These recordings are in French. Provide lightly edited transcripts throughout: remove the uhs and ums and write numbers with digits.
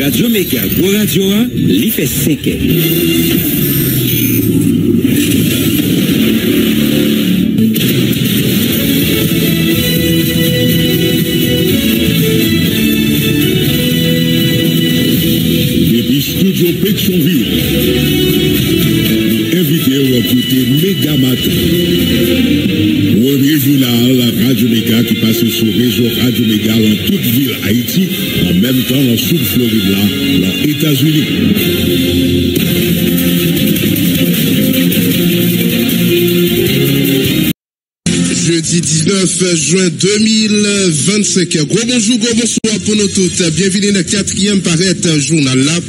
Radio Méga, Go Radio 1, l'y fait 5 ans. Depuis Studio Pétionville, invité à écouter Mégamat. Premier journal, la Radio Méga qui passe sur le réseau Radio Méga dans toute ville Haïti, en même temps dans Sud Floride, dans les États-Unis. Jeudi 19 juin 2025. Bonjour, bonsoir pour nous toutes. Bienvenue dans le 4e paraître journal là.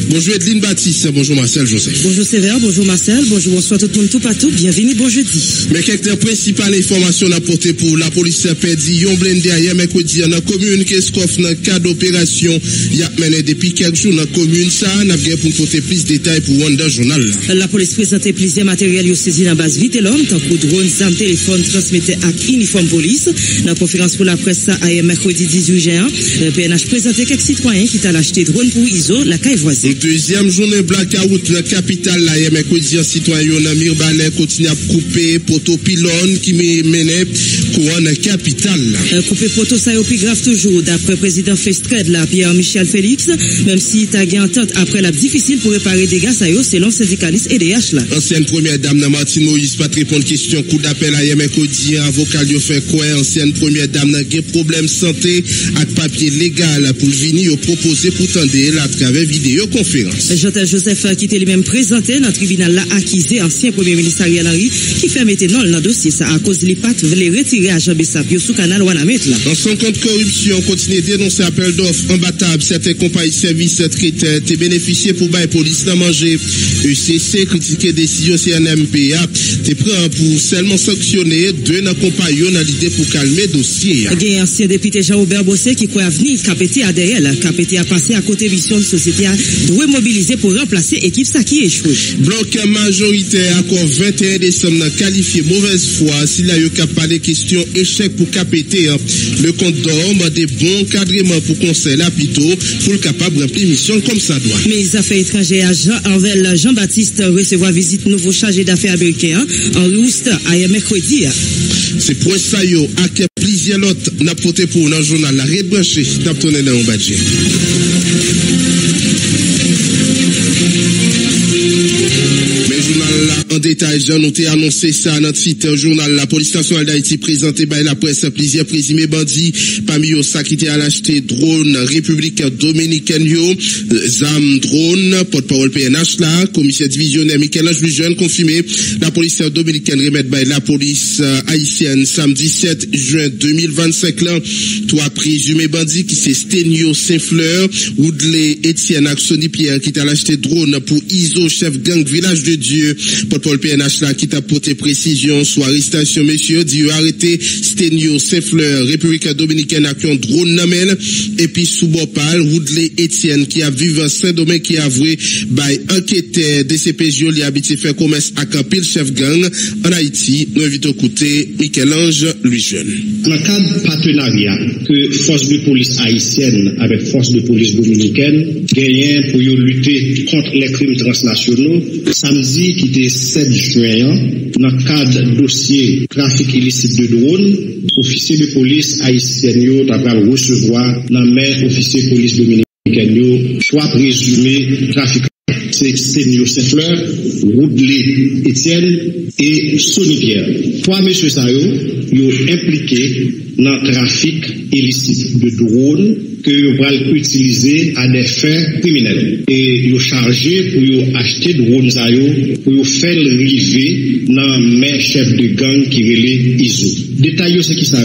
Bonjour Edline Baptiste, bonjour Marcel Joseph. Bonjour Sévère, bonjour Marcel, bonjour bonsoir tout le monde tout partout. Bienvenue, bon jeudi. Mais quelques principales informations apportées pour la police a perdu yon blindé hier mercredi dans la commune Keskoff dans le cadre d'opération y a mené depuis quelques jours dans la commune ça n'a bien pour porter plus de détails pour Wanda Journal. La police présentait plusieurs matériels yo saisi dans base vite l'homme tant que drone, zam, téléphone transmettait avec uniforme police. Dans la conférence pour la presse ça hier mercredi 18 juin, le PNH présentait quelques citoyens qui t'a acheté drone pour ISO la caille voisine. Deuxième journée blackout dans la capitale là hier mercredi un citoyen dans Mirbalais continue à couper poteau pylône qui menait courant dans la capitale. Couper poteau ça est plus grave toujours d'après président Festred là Pierre-Michel Félix même si t'a gagné entente après la difficile pour réparer dégâts ça yo selon syndicaliste EDH là. Ancienne première dame dans Martine Moïse pas répondre question coup d'appel hier mercredi avocat yo fait quoi ancienne première dame n'a pas problème santé avec papier légal pour venir proposer pour tendre à travers vidéoconférence. Jotel Joseph qui était lui-même présenté dans le tribunal là accusé ancien premier ministre Ariel Henry qui fait mettre dans le dossier ça à cause les pattes voulait retirer à Jean Bessapio sous canal Wanamet là. Dans son compte corruption continue de dénoncer appel d'offres imbattable certaines compagnies services traiteurs t'es bénéficié pour bail police dans manger ECC critiquer décision CNMPA t'es prêt pour seulement sanctionner deux dans compagnons dans l'idée pour calmer dossier. Il y a ancien député Jean-Aubert Bossé qui croit avenir KPT ADL KPT a passé à côté vision de société doit mobiliser pour remplacer équipe ça qui échoue. Bloc majoritaire accord 21 décembre qualifié mauvaise foi s'il a eu qu'à parler question échec pour KPT le compte d'orme des bons cadrements pour conseil là plutôt pour le capable remplir mission comme ça doit. Mais les affaires étrangères à Jean-Baptiste recevoir visite nouveau chargé d'affaires américain en Rouste hier mercredi. C'est pour ça yo à plusieurs autres n'a porté pour dans journal la rebranché n'a tourné dans un budget. En détail, Jean noté annoncé ça dans le journal. La police nationale d'Haïti présenté par la presse plusieurs présumés bandits. Parmi eux, ça qui était à l'acheter drone République Dominicaine, ZAM drone, porte-parole PNH là, commissaire divisionnaire Michel-Ange Lujeune confirmé. La police dominicaine remet par la police haïtienne samedi 7 juin 2025 là. Trois présumés bandits qui c'est Stenio Saint-Fleur, Woodley Etienne Axoni Pierre qui t'a acheté drone pour ISO chef gang village de Dieu. Paul PNH là qui t'a porté précision sur arrestation monsieur dit arrêté Stenio Saint-Fleur République Dominicaine avec un drone namel et puis sous Bopal Woodley Etienne qui a vécu Saint-Domingue qui a avoué by enquêteur DCPJ li habité faire commerce avec un pile chef gang en Haïti. Nous invitons écouter Michel-Ange Lujeune. Dans le cadre partenariat que force de police haïtienne avec force de police dominicaine gagnent pour lutter contre les crimes transnationaux samedi qui était 7 juin, dans le cadre dossier trafic illicite de drones, officier de police haïtienne va recevoir dans main officier de police dominicaine soit présumé trafic. C'est Stenio Saint-Fleur, Woodley Etienne et Sonny Pierre. Trois messieurs ça yo impliqués dans le trafic illicite de drones que vous pouvez utiliser à des fins criminels. Et vous chargé pour vous acheter drones pour vous faire river dans mes chefs de gang qui relèvent ISO. Détail c'est qui ça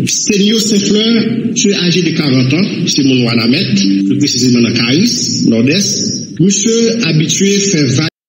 Stenio Saint-Fleur, monsieur âgé de 40 ans, c'est mon Wanamet, plus précisément dans Caris, Nord-Est. Monsieur habitué fait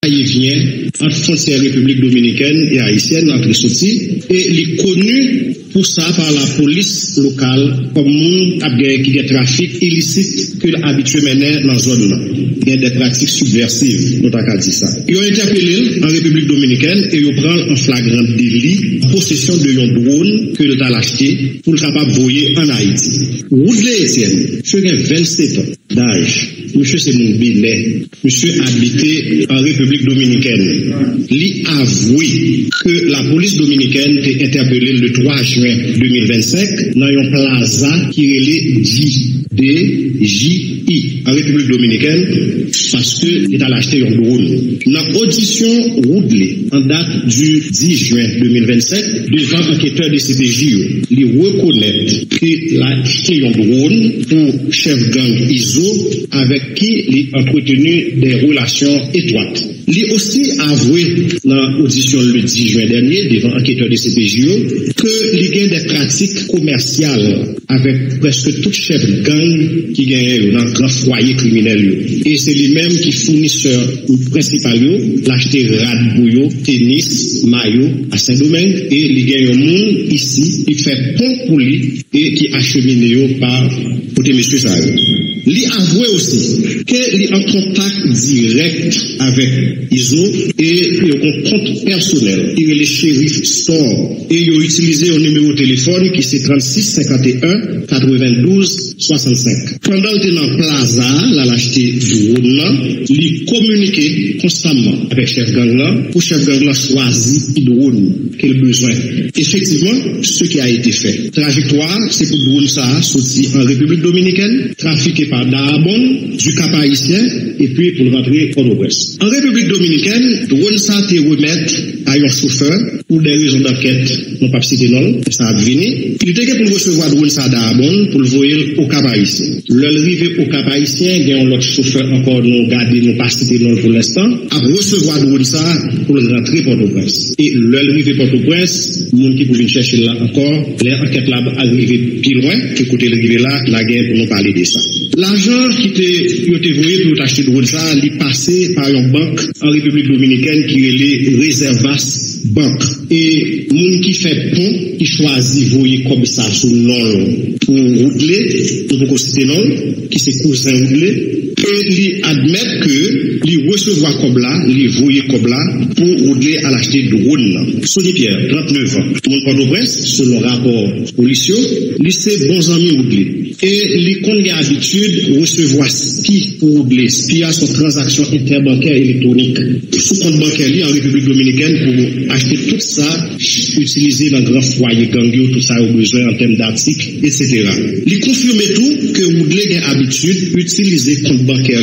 va-et-vient entre frontières République dominicaine et haïtienne, entre sorties, et il est connu pour ça par la police locale comme monde qui a trafic illicite que l'habitué mener dans la zone. Il y a des pratiques subversives, nous avons dit ça. Ils ont interpellé en République dominicaine et ils prennent en flagrant délit possession de un drone que l'État a acheté pour le capable de voyer en Haïti. Woodley Etienne, monsieur a 27 ans d'âge. Monsieur c'est mon bilet. Monsieur habité en République dominicaine. Il a avoué que la police dominicaine a interpellé le 3 juin 2025 dans un plaza qui est DJI en République dominicaine parce que l'État a acheté un drone. Dans l'audition Woodley en date du 10 juin 2025 devant enquêteur de CPJ, il reconnaît qu'il a acheté un drone pour chef gang ISO avec qui il a entretenu des relations étroites. Il a aussi avoué dans l'audition le 10 juin dernier devant enquêteur de CPJ que il y a des pratiques commerciales avec presque tout chef gang qui gagne dans un grand foyer criminel. Et c'est lui-même qui fournisseur principal, l'acheter rad bouillot, tennis, maillot à Saint-Domingue et il gagne un monde ici, il fait pont pour lui et qui achemine par côté monsieur ça. Il avoué aussi qu'il est en contact direct avec ISO et il a un compte personnel. Il est le shérif store et il a utilisé un numéro de téléphone qui c'est 36 51 92 65. Pendant qu'il était dans Plaza, il a acheté drone, il communiquait constamment avec chef gang là pour chef gang là choisir le drone qu'il a besoin. Effectivement, ce qui a été fait. Trajectoire, c'est pour drone ça sorti en République dominicaine, trafiqué par Dahabon, du Cap haïtien, et puis pour rentrer au Nord-Ouest. En République dominicaine, drone ça te remettre à un chauffeur pour des raisons d'enquête, non pas cité non, ça a venu. Il était pour recevoir drone ça Dahabon pour le voyer au Cap haïtien. L'arrivée au Cap haïtien, il y a un autre chauffeur encore non gardé, non pas cité non pour l'instant, à recevoir drone ça pour le rentrer Port-au-Prince. Et l'arrivée Port-au-Prince, le monde qui pouvait chercher là encore, les enquêtes là arrivées plus loin, que côté l'arrivée là, la guerre pour nous parler de ça. L'argent qui était voyé pour acheter drone ça, il passé par une banque en République dominicaine qui est les Reservas Banque. Et moun qui fait pont, qui choisit voyer comme ça sous le nom pour Woodley, pour citer nom, qui c'est cousin Woodley, et il admet que il recevoir comme là, il voyer comme là pour Woodley à l'acheter drone. Sonny Pierre, 39 ans, mon Port-au-Prince, selon rapport policier, il c'est bon ami Woodley. Et les comptes ont l'habitude de recevoir SPI pour Woodley. SPI a son transaction interbancaire électronique. Sous compte bancaire en République dominicaine pour acheter tout ça, utiliser dans grand foyer gangio, tout ça au besoin en termes d'articles, etc. Il confirme tout que Woodley a l'habitude d'utiliser compte bancaire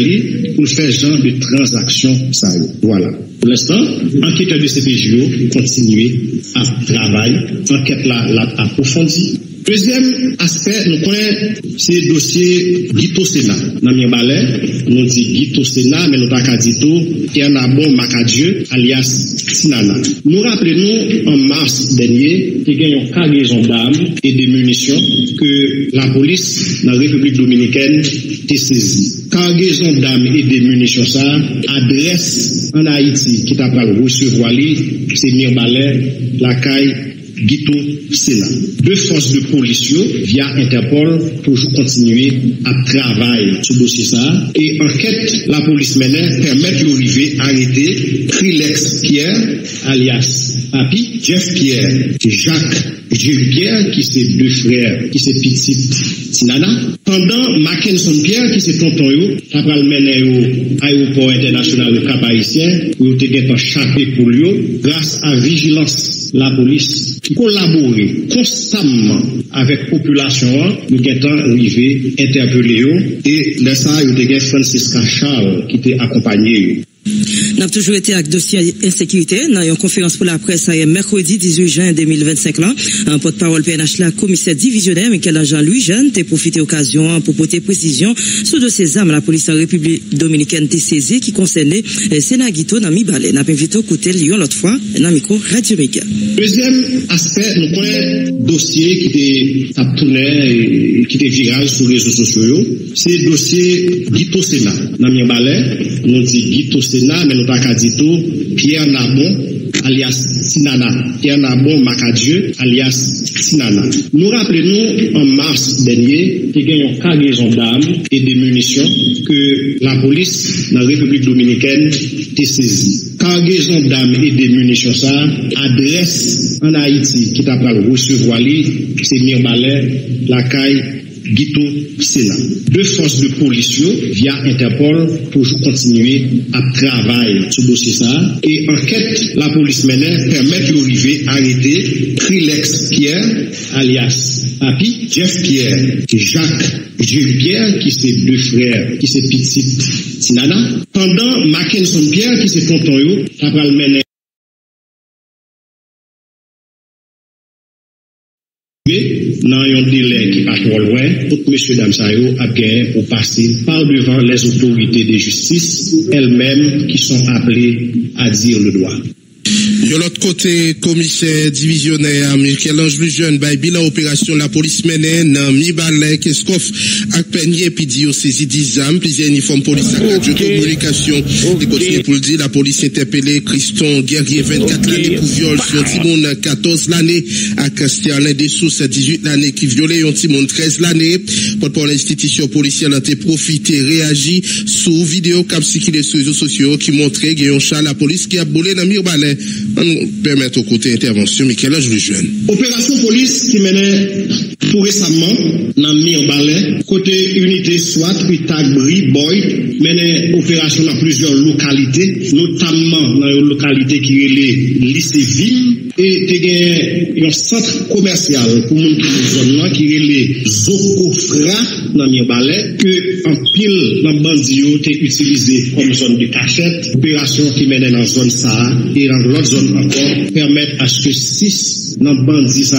pour faire genre de transaction. Ça, voilà. Pour l'instant, enquêteur de CPJ continue à travailler, enquête là approfondie. Deuxième aspect, nous connaissons ces dossiers Guito Sénat. Dans le balai, nous dit Guito Sénat, mais nous pas qu'à Dito, qui en a bon Macadieu, alias Sinana. Nous rappelons en mars dernier, qu'il y a une cargaison d'armes et de munitions que la police dans la République dominicaine a saisie. Cargaison d'armes et de munitions, ça, adresse en Haïti, qui t'a pas recevoir c'est Mirbalais, la caille, Guito Sénat. Deux forces de police via Interpol pour continuer à travailler sur le dossier ça. Et enquête, la police menée permet d'arriver à arrêter Trilex Pierre, alias Papi, Jeff Pierre, Jacques Jules Pierre, qui c'est deux frères, qui c'est petit Sinana. Pendant Mackinson Pierre, qui c'est tonton yo, après le mener au aéroport international au Cap haïtien, où il était échappé pour lui, grâce à vigilance, la police collaborer constamment avec la population, nous avons arrivé interpeller et là ça, il y a Francisca Charles qui était accompagné. Nous avons toujours été avec dossier insécurité. Dans une conférence pour la presse, mercredi 18 juin 2025, là, un porte-parole PNH, la commissaire divisionnaire, Michael Jean-Louis Jeune, a profité occasion pour porter précision sur de ces armes, la police en République dominicaine a saisi qui concernait Sénat Guito dans Mibalé. Nous avons invité à écouter Lyon l'autre fois, dans le micro Radio Méga. Deuxième aspect, nous connaissons dossier qui était tourné et qui était viral sur les réseaux sociaux. C'est le dossier Guito Sénat. Dans Mibalé, nous dit Guito Sénat. Sénat, mais nous pas dit tout, Pierre Nabon, alias Sinana, Pierre Nabon Macadieu, alias Sinana. Nous rappelons en mars dernier, qu'il y a une cargaison d'armes et de munitions que la police dans la République dominicaine a saisie. Cargaison d'armes et de munitions, ça, adresse en Haïti, qui t'a pas recevoir, c'est Mirbalais, la caille, Guito Sénat. Deux forces de police via Interpol pour continuer à travailler sur le dossier ça. Et enquête, la police menée permet d'arriver à arrêter Trilex Pierre, alias Papi, Jeff Pierre et Jacques Jules Pierre, qui c'est deux frères, qui c'est petit Sinana. Pendant Mackinson Pierre, qui c'est tonton yo, après le mener dans un délai qui pas trop loin, tout monsieur Damsayo a gagné pour passer par devant les autorités de justice, elles-mêmes qui sont appelées à dire le droit. De l'autre côté, commissaire divisionnaire Michel-Ange Lejeune, bilan opération la police menée dans Mirbalais, Keskof, ak Peigné, puis dit au saisi 10 âmes, plusieurs uniformes police à radio communication. Des côtés pour le dire, la police interpellée Christon Guerrier, 24 l'année pour viol sur Timon 14 l'année, à Sterling Dessous 18 l'année qui violait un Timon 13 l'année. Pour l'institution policière a été profité, réagi sous vidéo cap circulé sur les réseaux sociaux qui montrait qu'il y a un chat la police qui a boulé dans Mirbalais. On nous permet au côté intervention, Michel-Ange Lejeune. Opération police qui menait tout récemment dans Mirbalais, côté unité SWAT, puis Tagri, Boy, menait opération dans plusieurs localités, notamment dans une localité qui est le lycée Ville, et il y a un centre commercial pour les qui zone là, qui est le Zokofra dans Mirbalais, que en pile dans Bandio était utilisé comme zone de cachette, opération qui menait dans la zone Sahara et dans l'autre zone encore permettre à ce que 6 dans bandits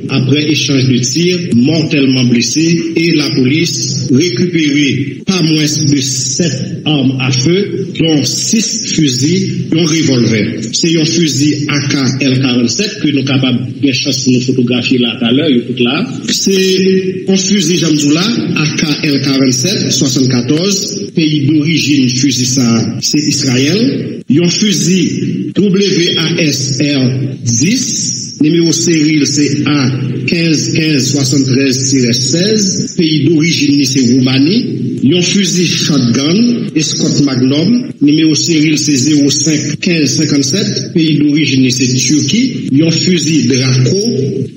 après échange de tirs mortellement blessés et la police récupéré pas moins de 7 armes à feu dont 6 fusils et un revolver. C'est un fusil AK-L47 que nous sommes capables de chance de nous photographier là tout à l'heure, là. C'est un fusil Jamdoula AK-L47 74, pays d'origine fusil ça c'est Israël. Un fusil WASR 10, numéro série c'est A151573-16, pays d'origine c'est Roumanie. Un fusil shotgun Scott Magnum, numéro série c'est 051557, pays d'origine c'est Turquie. Un fusil Draco,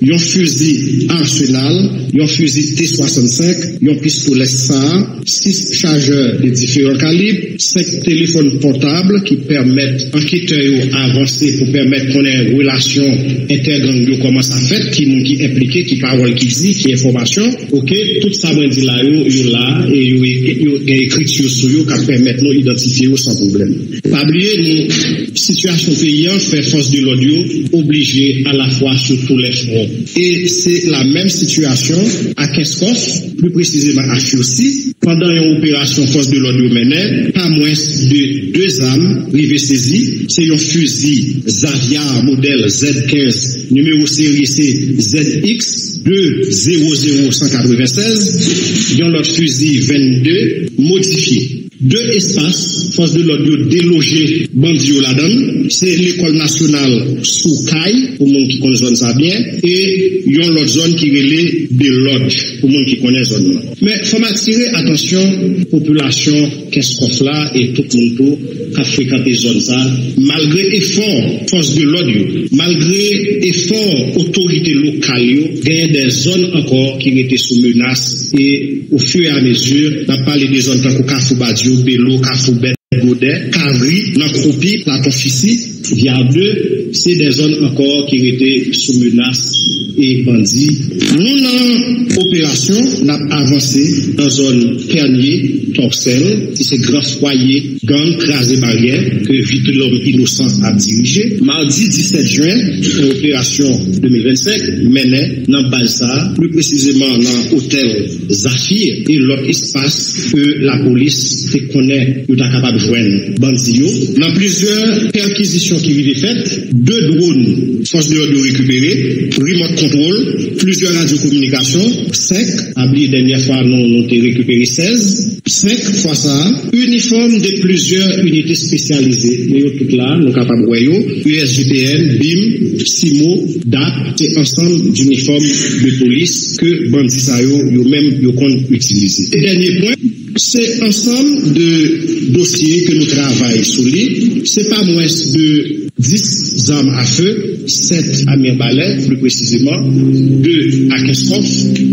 un fusil Arsenal, un fusil T65, un pistolet SAR, 6 chargeurs de différents calibres, 5 téléphones portables qui permettent enquêteurs à avancer pour permettre qu'on ait une relation intergang comment ça fait, qui est impliqué, qui parole, qui dit, qui information. Ok, tout ça, moi, dit là, et il y a écriture sur eux qui permettent de nous identifier sans problème. Pas oublier, nous, situation payante fait force de l'audio obligée à la fois sur tous les fronts. Et c'est la même situation à Keskof, plus précisément à Chiosi, pendant une opération force de l'audio menée, pas moins de 2 armes privées saisies. C'est un fusil Zavia modèle Z15, numéro série c'est ZX 200-196, il y a l'autre fusil 22 modifié. 2 espaces, force de l'audio délogé Bandio là-dedans, c'est l'école nationale Soukaï, pour monde qui connaît zone ça bien, et il y a l'autre zone qui relève des lodges, pour monde qui connaît zone là. Mais faut m'attirer attention, population, qu'est-ce qu'on fait là, et tout le monde qui a fréquenté zone ça, malgré effort, force de l'audio, malgré effort, autorité locale, il y a des zones encore qui étaient sous menace, et au fur et à mesure, on a parlé des zones comme Kafoubadio, Bélo, Kafoubet, Godet, Kavri, Nankroupi, Platon Fissi, via 2, c'est des zones encore qui étaient sous menace et bandits. Nous, dans l'opération, on a avancé dans zone Pernier, Torcel, qui c'est grand foyer, gang, crasé barrière, que vite l'homme innocent a dirigé. Mardi 17 juin, l'opération 2025 menait dans Balsa, plus précisément dans l'hôtel Zafir, et l'autre espace que la police connaît, ou est capable de joindre bandits. Dans plusieurs perquisitions opération qui vient faite, 2 drones, force de l'ordre récupérés, remote control, plusieurs radiocommunications, 5, la dernière fois, nous avons récupéré 16, 5 fois ça, uniforme de plusieurs unités spécialisées. Mais tout là, nous sommes capables de voir, USGTN, BIM, SIMO, DAP, c'est ensemble d'uniformes de police que bandits ça eux-mêmes comptent utiliser. Et dernier point, c'est ensemble de dossiers que nous travaillons sur lui. C'est pas moins de 10 armes à feu, 7 à Mirbalet, plus précisément, 2 à Keskov,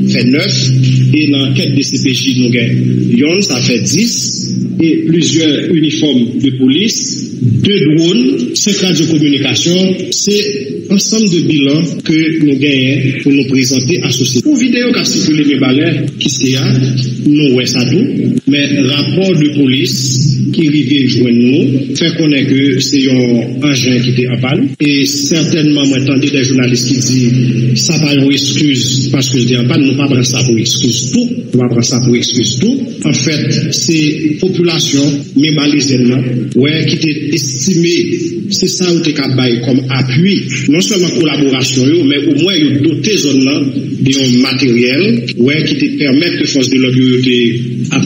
fait 9, et dans l'enquête de CPJ, nous gagnons, ça fait 10, et plusieurs uniformes de police, 2 drones, 5 radiocommunications, c'est ensemble de bilans que nous gagnons pour nous présenter à la société. Pour vidéo qui a circulé Mirbalet, qui c'est nous ouais ça tout, mais rapport de police qui arrive joindre nous, fait connaître que c'est un engin qui était en panne, et certainement, moi, j'entendais des journalistes qui disent, ça pas une excuse, parce que je dis en panne, nous pas prendre ça pour excuse tout, on va prendre ça pour excuse tout. En fait, c'est population, mais balisaine, ouais, qui était estimé, c'est ça où t'es capable comme appui, non seulement collaboration, mais au moins, il doté zone là, de matériel, ouais, qui te permettent que force de l'ordre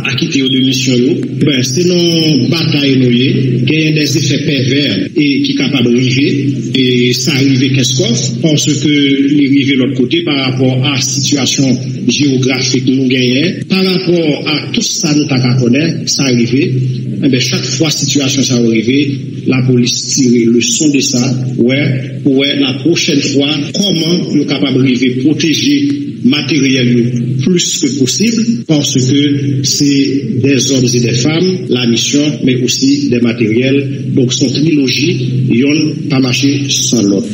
à quitter de mission, ben, c'est non bataille noyée, qui a des effets pervers et qui est capable de arriver, et ça arrive qu'est-ce parce que les river de l'autre côté par rapport à la situation géographique nous gagnons, par rapport à tout ça nous t'as connaître, ça arrive, eh ben, chaque fois situation ça arrive, la police tire le son de ça, ouais, la prochaine fois, comment nous capable de protéger matériel plus que possible, parce que c'est des hommes et des femmes, la mission, mais aussi des matériels. Donc, son trilogie, ils n'ont pas marché sans l'autre.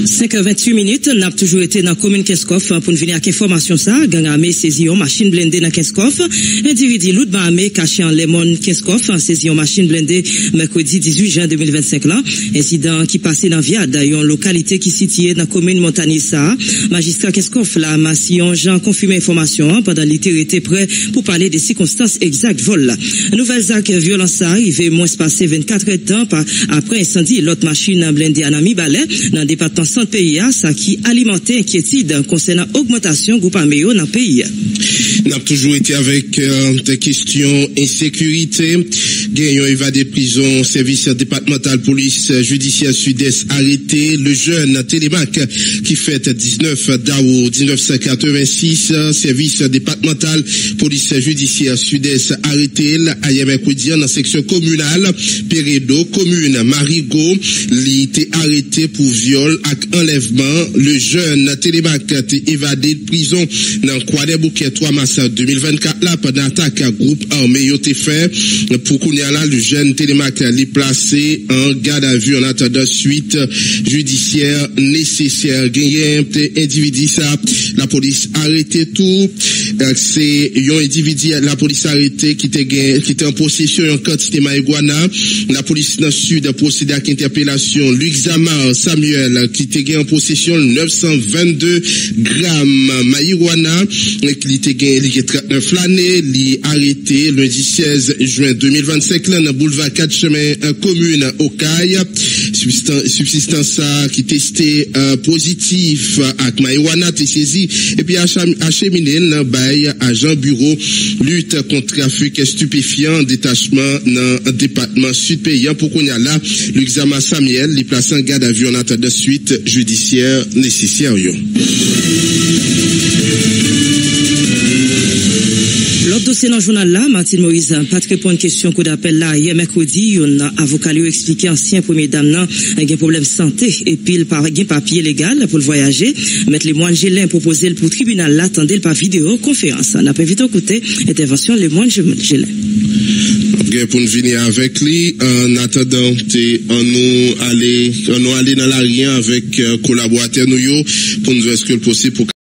5h28, n'a toujours été dans la commune Keskov pour nous venir avec information ça. Gang armé saisi une machine blindée dans Keskov. Individu l'autre armé caché en Lemon Keskov saisi une machine blindée mercredi 18 juin 2025 là. Incident qui passait dans Viade, une localité qui située dans la commune Montanissa. Magistrat Keskov là, Massion Jean confirmé information pendant l'été était prêt pour parler des circonstances exactes vol. Nouvelles actes violence arrivé moins passé 24 heures de temps après incendie l'autre machine blindée à Nami-Balais dans le département centre pays ça qui alimentait inquiétude concernant augmentation groupe armé dans le pays. On a toujours été avec des questions insécurité. Gagnant évadé prison, service départemental police judiciaire sud-est arrêté. Le jeune Télémac qui fête 19 d'août 1986, service départemental police judiciaire sud-est arrêté. Hier mercredi dans la section communale Pérédo, commune Marigot, il était arrêté pour viol et enlèvement. Le jeune Télémac a été évadé de prison dans Croix-des-Bouquets 3 mars 2024 là pendant attaque à groupe armé yoté fait pour qu'on y a là le jeune Télémac est placé en garde à vue en attendant suite judiciaire nécessaire. Gagné individu ça la police arrêté tout c'est un individu la police arrêté qui était en possession en quantité marijuana. La police dans le sud a procédé à l'interpellation Luxamar Samuel qui était en possession 922 grammes marijuana qui était 39 l'année, il arrêté lundi 16 juin 2025 là dans boulevard 4 chemin commune Okaï. Substance qui testé positif avec marijuana t'est saisi et puis acheminé dans bail agent bureau lutte contre trafic stupéfiant détachement dans département sud paysan pour qu'on y a là l'examen Samuel les place en garde à vue en attendant suite judiciaire nécessaire. L'autre dossier dans le journal là, Martine Moïse, pas de répondre à une question qu'on appelle là, hier mercredi, un avocat lui a expliqué ancien premier dame là, il y a un problème de santé, et puis il a un papier légal pour le voyager, mettre les moines Gélin proposé pour le tribunal là, attendez le par vidéo, conférence. On a pas vite écouter, intervention les moines Gélin. Pour nous venir avec lui, en attendant, on nous aller dans l'arrière avec collaborateurs nous, pour nous est-ce que le possible pour